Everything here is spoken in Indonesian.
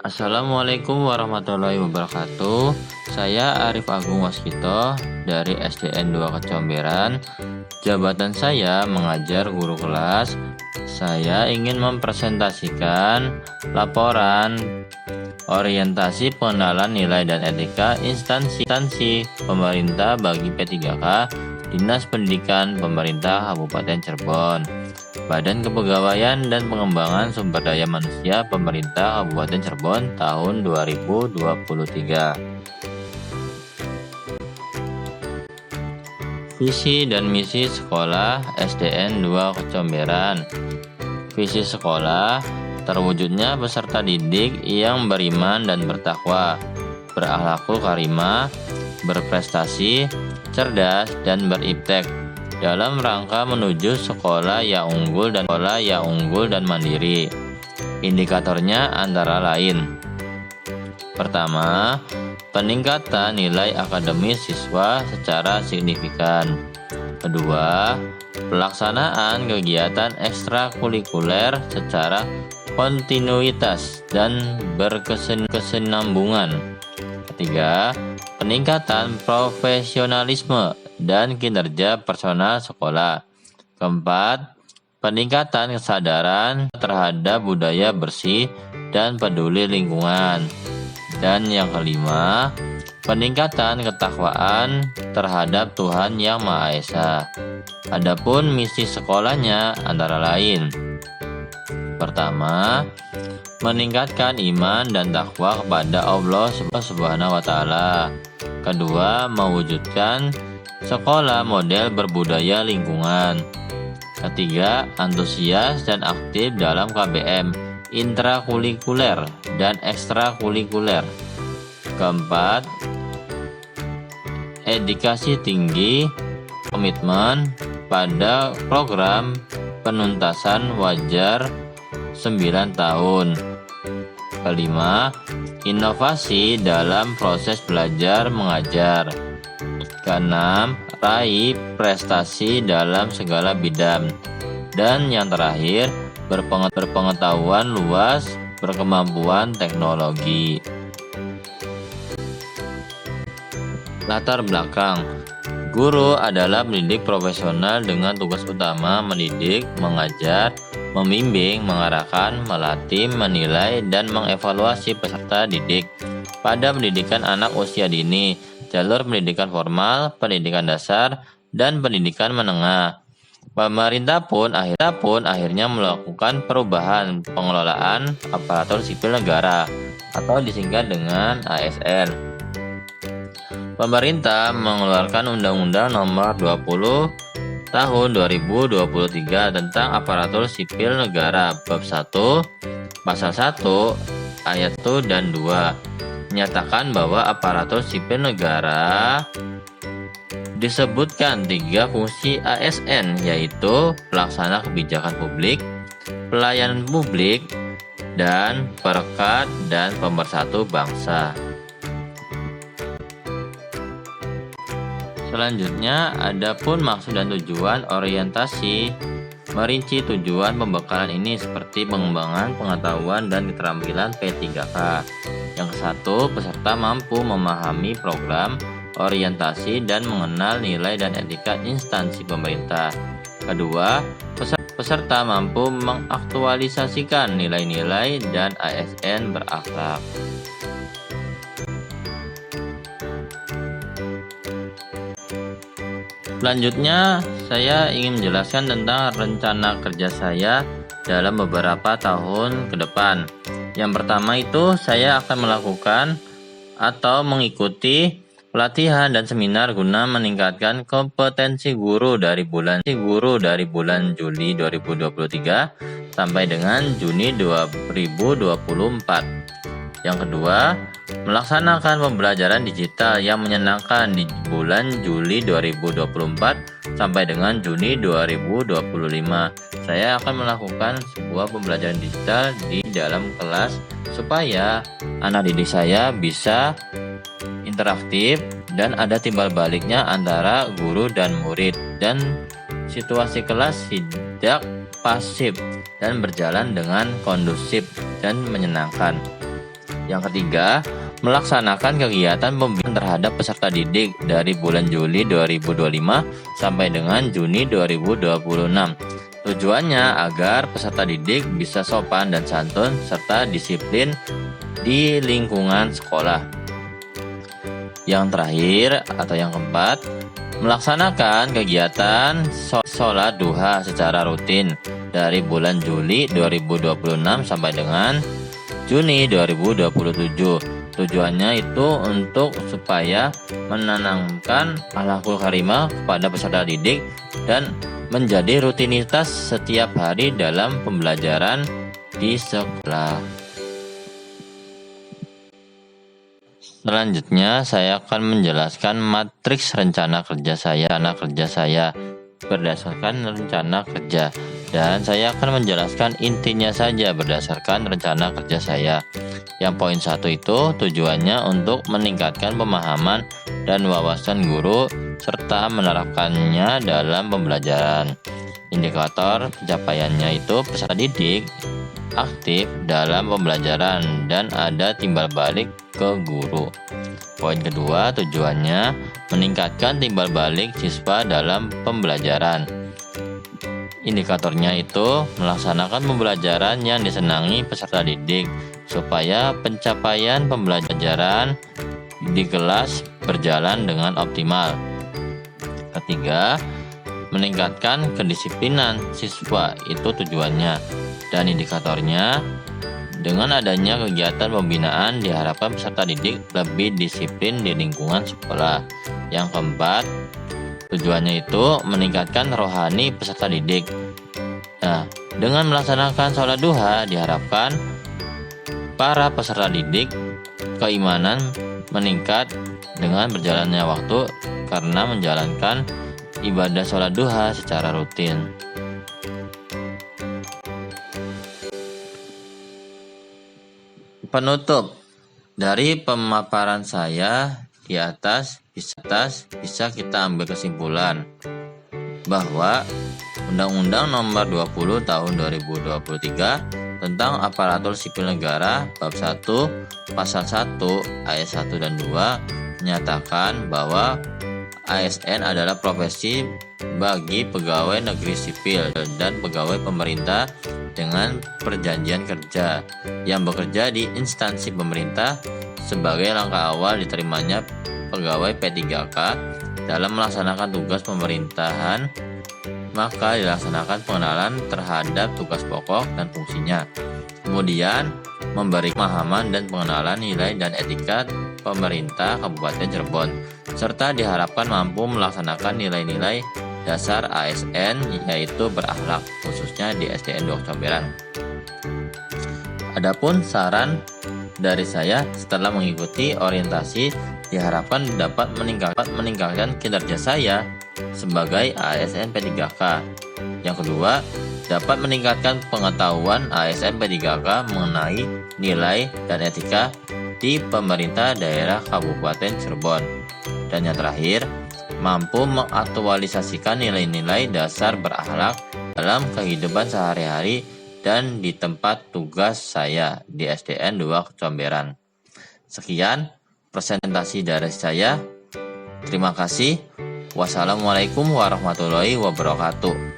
Assalamualaikum warahmatullahi wabarakatuh. Saya Arif Agung Waskito dari SDN 2 Kecomberan. Jabatan saya mengajar guru kelas. Saya ingin mempresentasikan laporan orientasi pengenalan nilai dan etika instansi pemerintah bagi P3K Dinas Pendidikan Pemerintah Kabupaten Cirebon, Badan Kepegawaian dan Pengembangan Sumber Daya Manusia Pemerintah Kabupaten Cirebon tahun 2023. Visi dan misi sekolah SDN 2 Kecomberan. Visi sekolah terwujudnya peserta didik yang beriman dan bertakwa, berakhlakul karimah, berprestasi, cerdas, dan beriptek dalam rangka menuju sekolah yang unggul dan mandiri. Indikatornya antara lain: pertama, peningkatan nilai akademis siswa secara signifikan. Kedua, pelaksanaan kegiatan ekstrakurikuler secara kontinuitas dan berkesinambungan. Ketiga, peningkatan profesionalisme dan kinerja personal sekolah. Keempat, peningkatan kesadaran terhadap budaya bersih dan peduli lingkungan. Dan yang kelima, peningkatan ketakwaan terhadap Tuhan Yang Maha Esa. Adapun misi sekolahnya antara lain: pertama, meningkatkan iman dan takwa kepada Allah Subhanahu wa Ta'ala. Kedua, mewujudkan sekolah model berbudaya lingkungan. Ketiga, antusias dan aktif dalam KBM intrakurikuler dan ekstrakurikuler. Keempat, edukasi tinggi, komitmen pada program penuntasan wajar 9 tahun. Kelima, inovasi dalam proses belajar mengajar. Keenam, raih prestasi dalam segala bidang. Dan yang terakhir, berpengetahuan luas, berkemampuan teknologi. Latar belakang: guru adalah pendidik profesional dengan tugas utama mendidik, mengajar, membimbing, mengarahkan, melatih, menilai, dan mengevaluasi peserta didik pada pendidikan anak usia dini, jalur pendidikan formal, pendidikan dasar, dan pendidikan menengah. Pemerintah pun akhirnya melakukan perubahan pengelolaan aparatur sipil negara atau disingkat dengan ASN. Pemerintah mengeluarkan Undang-Undang Nomor 20 Tahun 2023 tentang aparatur sipil negara bab 1 pasal 1 ayat 1 dan 2 menyatakan bahwa aparatur sipil negara disebutkan 3 fungsi ASN, yaitu pelaksana kebijakan publik, pelayanan publik, dan perekat dan pemersatu bangsa. Selanjutnya, adapun maksud dan tujuan orientasi merinci tujuan pembekalan ini seperti pengembangan pengetahuan dan keterampilan P3K. Yang ke-1, peserta mampu memahami program orientasi dan mengenal nilai dan etika instansi pemerintah. Kedua, peserta mampu mengaktualisasikan nilai-nilai dan ASN berakhlak. Selanjutnya, saya ingin menjelaskan tentang rencana kerja saya dalam beberapa tahun ke depan. Yang pertama itu, saya akan melakukan atau mengikuti pelatihan dan seminar guna meningkatkan kompetensi guru dari bulan Juli 2023 sampai dengan Juni 2024. Yang kedua, melaksanakan pembelajaran digital yang menyenangkan di bulan Juli 2024 sampai dengan Juni 2025. Saya akan melakukan sebuah pembelajaran digital di dalam kelas supaya anak didik saya bisa interaktif dan ada timbal baliknya antara guru dan murid, dan situasi kelas tidak pasif dan berjalan dengan kondusif dan menyenangkan. Yang ketiga, melaksanakan kegiatan pembinaan terhadap peserta didik dari bulan Juli 2025 sampai dengan Juni 2026. Tujuannya agar peserta didik bisa sopan dan santun serta disiplin di lingkungan sekolah. Yang terakhir atau yang keempat, melaksanakan kegiatan sholat duha secara rutin dari bulan Juli 2026 sampai dengan Juni 2027. Tujuannya itu untuk supaya menanamkan akhlakul karimah kepada peserta didik dan menjadi rutinitas setiap hari dalam pembelajaran di sekolah. Selanjutnya saya akan menjelaskan matriks rencana kerja saya berdasarkan rencana kerja, dan saya akan menjelaskan intinya saja berdasarkan rencana kerja saya. Yang poin 1 itu tujuannya untuk meningkatkan pemahaman dan wawasan guru serta menerapkannya dalam pembelajaran. Indikator pencapaiannya itu peserta didik aktif dalam pembelajaran dan ada timbal balik ke guru. Poin kedua, tujuannya meningkatkan timbal balik siswa dalam pembelajaran. Indikatornya itu melaksanakan pembelajaran yang disenangi peserta didik supaya pencapaian pembelajaran di kelas berjalan dengan optimal. Ketiga, meningkatkan kedisiplinan siswa, itu tujuannya. Dan indikatornya, dengan adanya kegiatan pembinaan diharapkan peserta didik lebih disiplin di lingkungan sekolah. Yang keempat, tujuannya itu meningkatkan rohani peserta didik. Nah, dengan melaksanakan sholat duha diharapkan para peserta didik keimanan meningkat dengan berjalannya waktu karena menjalankan ibadah sholat duha secara rutin. Penutup dari pemaparan saya di atas bisa kita ambil kesimpulan bahwa Undang-Undang Nomor 20 Tahun 2023 tentang Aparatur Sipil Negara Bab 1 Pasal 1 Ayat 1 dan 2 menyatakan bahwa ASN adalah profesi bagi pegawai negeri sipil dan pegawai pemerintah dengan perjanjian kerja yang bekerja di instansi pemerintah sebagai langkah awal diterimanya pegawai P3K dalam melaksanakan tugas pemerintahan. Maka dilaksanakan pengenalan terhadap tugas pokok dan fungsinya. Kemudian memberi pemahaman dan pengenalan nilai dan etika pemerintah Kabupaten Cirebon, serta diharapkan mampu melaksanakan nilai-nilai dasar ASN yaitu berakhlak, khususnya di SDN 2 Comberan. Adapun saran dari saya setelah mengikuti orientasi diharapkan dapat meningkatkan kinerja saya sebagai ASN P3K. Yang kedua, dapat meningkatkan pengetahuan ASN P3K mengenai nilai dan etika di pemerintah daerah Kabupaten Cirebon. Dan yang terakhir, mampu mengaktualisasikan nilai-nilai dasar berakhlak dalam kehidupan sehari-hari dan di tempat tugas saya di SDN 2 Comberan. Sekian presentasi dari saya. Terima kasih. Wassalamualaikum warahmatullahi wabarakatuh.